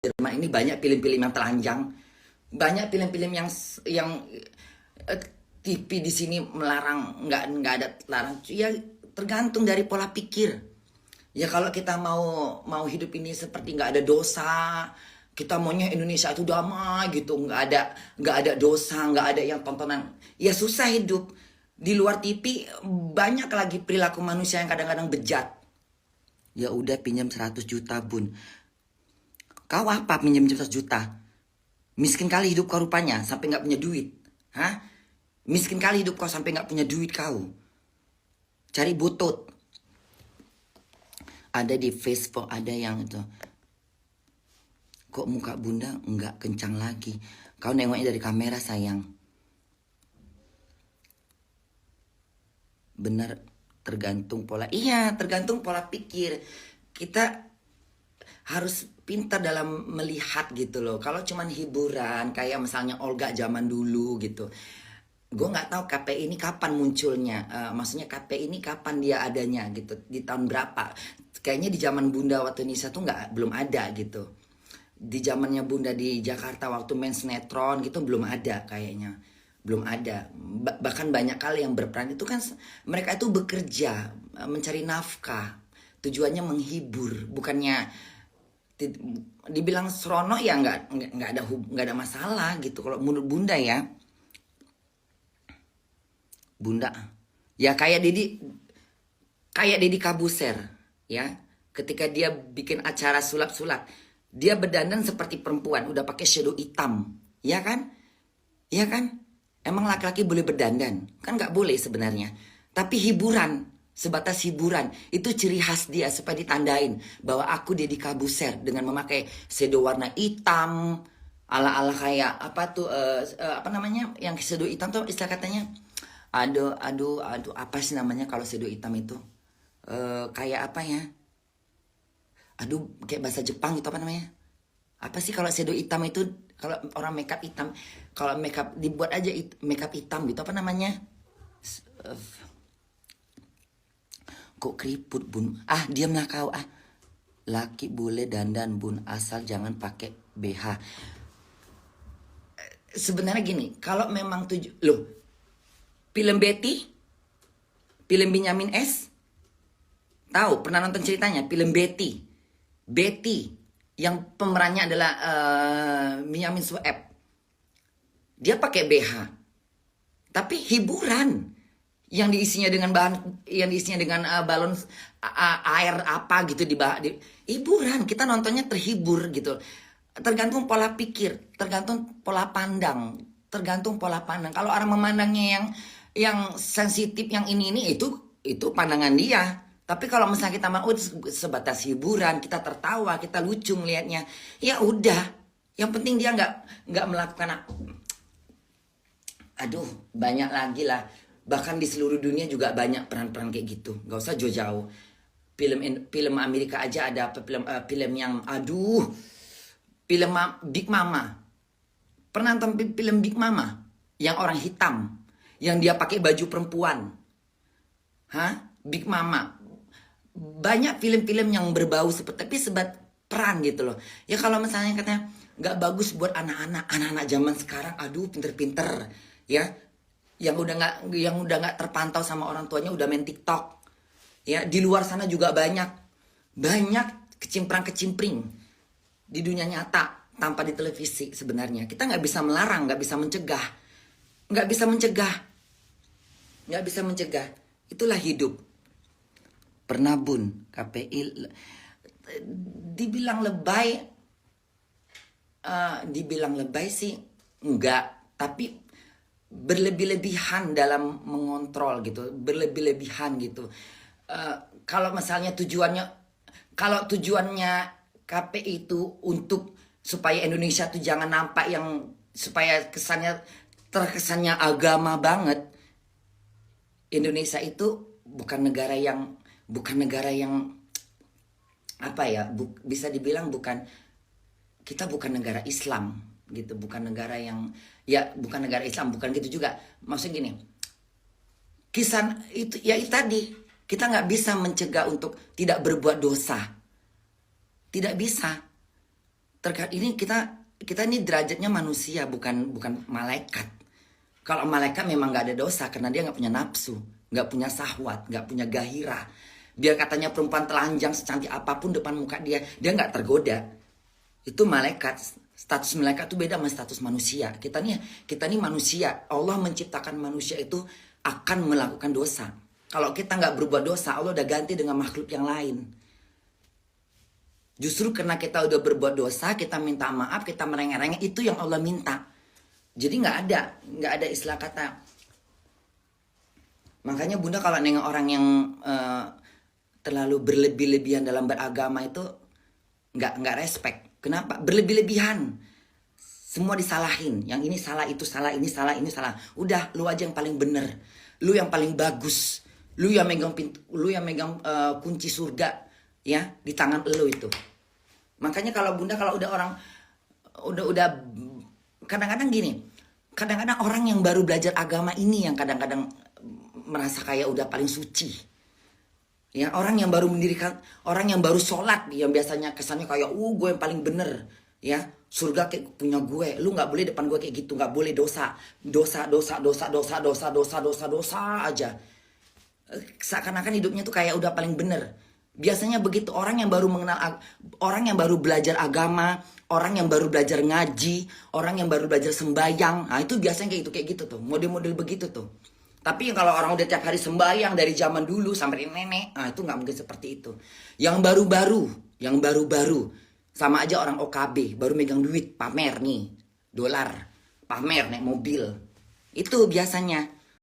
Jerman ini banyak film-film yang telanjang, banyak film-film yang eh, TV di sini melarang, nggak ada larang. Ya tergantung dari pola pikir. Ya kalau kita mau mau hidup ini seperti nggak ada dosa, kita maunya Indonesia itu damai gitu, nggak ada dosa, nggak ada yang tontonan. Ya susah hidup. Di luar TV banyak lagi perilaku manusia yang kadang-kadang bejat. Ya udah pinjam 100 juta bun. Kau apa pinjam 100 juta? Miskin kali hidup kau rupanya sampai nggak punya duit. Hah? Miskin kali hidup kau sampai nggak punya duit kau. Cari butut. Ada di Facebook ada yang itu. Kok muka bunda nggak kencang lagi? Kau nengoknya dari kamera sayang. Benar tergantung pola. Iya tergantung pola pikir. Kita harus pintar dalam melihat gitu loh. Kalau cuman hiburan kayak misalnya Olga zaman dulu gitu. Gue nggak tahu KPI ini kapan munculnya. Maksudnya KPI ini kapan dia adanya gitu. Di tahun berapa. Kayaknya di zaman Bunda waktu Nisa tuh belum ada gitu. Di zamannya Bunda di Jakarta waktu main sinetron gitu belum ada kayaknya. Belum ada. Bahkan banyak kali yang berperan itu kan mereka itu bekerja mencari nafkah. Tujuannya menghibur, bukannya dibilang seronok ya nggak ada masalah gitu kalau menurut Bunda ya. Bunda ya kayak Deddy Kabuser ya, ketika dia bikin acara sulap-sulap dia berdandan seperti perempuan udah pakai shadow hitam ya kan, ya kan. Emang laki-laki boleh berdandan kan? Nggak boleh sebenarnya, tapi hiburan, sebatas hiburan itu ciri khas dia supaya ditandain bahwa aku Deddy Kabuser dengan memakai shadow warna hitam ala-ala kayak apa tuh apa namanya yang shadow hitam tuh istilah katanya. Aduh, apa sih namanya kalau shadow hitam itu? Kayak apa ya? Aduh, kayak bahasa Jepang itu apa namanya? Apa sih kalau shadow hitam itu? Kalau orang makeup hitam, kalau makeup dibuat aja makeup hitam gitu apa namanya? Eh, Kok keriput bun? Ah, diamlah kau ah. Laki boleh dandan bun, asal jangan pakai BH. Sebenarnya gini, kalau memang loh, film Betty, film Benyamin S, tahu pernah nonton ceritanya film Betty? Betty yang pemerannya adalah Benyamin Sueb. Dia pakai BH. Tapi hiburan yang diisinya dengan balon air apa gitu hiburan, kita nontonnya terhibur gitu. Tergantung pola pikir, tergantung pola pandang, Kalau orang memandangnya yang sensitif, yang ini itu pandangan dia. Tapi kalau misalnya kita mau sebatas hiburan, kita tertawa, kita lucu melihatnya, ya udah. Yang penting dia nggak melakukan. Aduh, banyak lagi lah. Bahkan di seluruh dunia juga banyak peran-peran kayak gitu. Gak usah jauh-jauh. Film Amerika aja ada film yang film Big Mama. Pernah nonton film Big Mama? Yang orang hitam, yang dia pakai baju perempuan. Hah? Big Mama. Banyak film-film yang berbau tapi sebat peran gitu loh. Ya kalau misalnya katanya nggak bagus buat anak-anak zaman sekarang, aduh pinter-pinter ya, yang udah nggak terpantau sama orang tuanya udah main TikTok ya. Di luar sana juga banyak kecimpring di dunia nyata tanpa di televisi. Sebenarnya kita nggak bisa melarang, nggak bisa mencegah. Itulah hidup. Pernah bun KPI dibilang lebay sih enggak, tapi berlebih-lebihan dalam mengontrol gitu, berlebih-lebihan gitu. Kalau misalnya tujuannya KPI itu untuk supaya Indonesia tuh jangan nampak supaya terkesannya agama banget. Indonesia itu bukan negara yang apa ya, bisa dibilang kita bukan negara Islam gitu, bukan negara Islam, bukan gitu juga. Maksudnya gini, kisah itu ya itu tadi, kita nggak bisa mencegah untuk tidak berbuat dosa, tidak bisa. ini kita ini derajatnya manusia, bukan malaikat. Kalau malaikat memang nggak ada dosa karena dia nggak punya nafsu, nggak punya syahwat, nggak punya gairah. Biar katanya perempuan telanjang secantik apapun depan muka dia nggak tergoda. Itu malaikat. Status malaikat itu beda sama status manusia. Kita nih manusia. Allah menciptakan manusia itu akan melakukan dosa. Kalau kita nggak berbuat dosa, Allah udah ganti dengan makhluk yang lain. Justru karena kita udah berbuat dosa, kita minta maaf, kita merengek-rengek, itu yang Allah minta. Jadi nggak ada istilah kata. Makanya Bunda kalau nengok orang yang terlalu berlebih-lebihan dalam beragama itu nggak respect. Kenapa? Berlebih-lebihan. Semua disalahin. Yang ini salah, itu salah, ini salah, ini salah. Udah, lu aja yang paling bener. Lu yang paling bagus. Lu yang megang pintu, lu yang megang kunci surga ya di tangan lu itu. Makanya kalau Bunda kalau udah orang udah kadang-kadang gini. Kadang-kadang orang yang baru belajar agama ini yang kadang-kadang merasa kayak udah paling suci. Ya, orang yang baru mendirikan, orang yang baru sholat, yang biasanya kesannya kayak, gue yang paling bener, ya, surga kayak punya gue, lu nggak boleh depan gue kayak gitu, nggak boleh dosa aja. Seakan-akan hidupnya tuh kayak udah paling bener. Biasanya begitu orang yang baru mengenal, orang yang baru belajar agama, orang yang baru belajar ngaji, orang yang baru belajar sembahyang, nah itu biasanya kayak gitu tuh, model-model begitu tuh. Tapi kalau orang udah tiap hari sembahyang dari zaman dulu sampai nenek, nah itu nggak mungkin seperti itu. Yang baru-baru, sama aja orang OKB, baru megang duit, pamer nih, dolar, pamer naik mobil. Itu biasanya.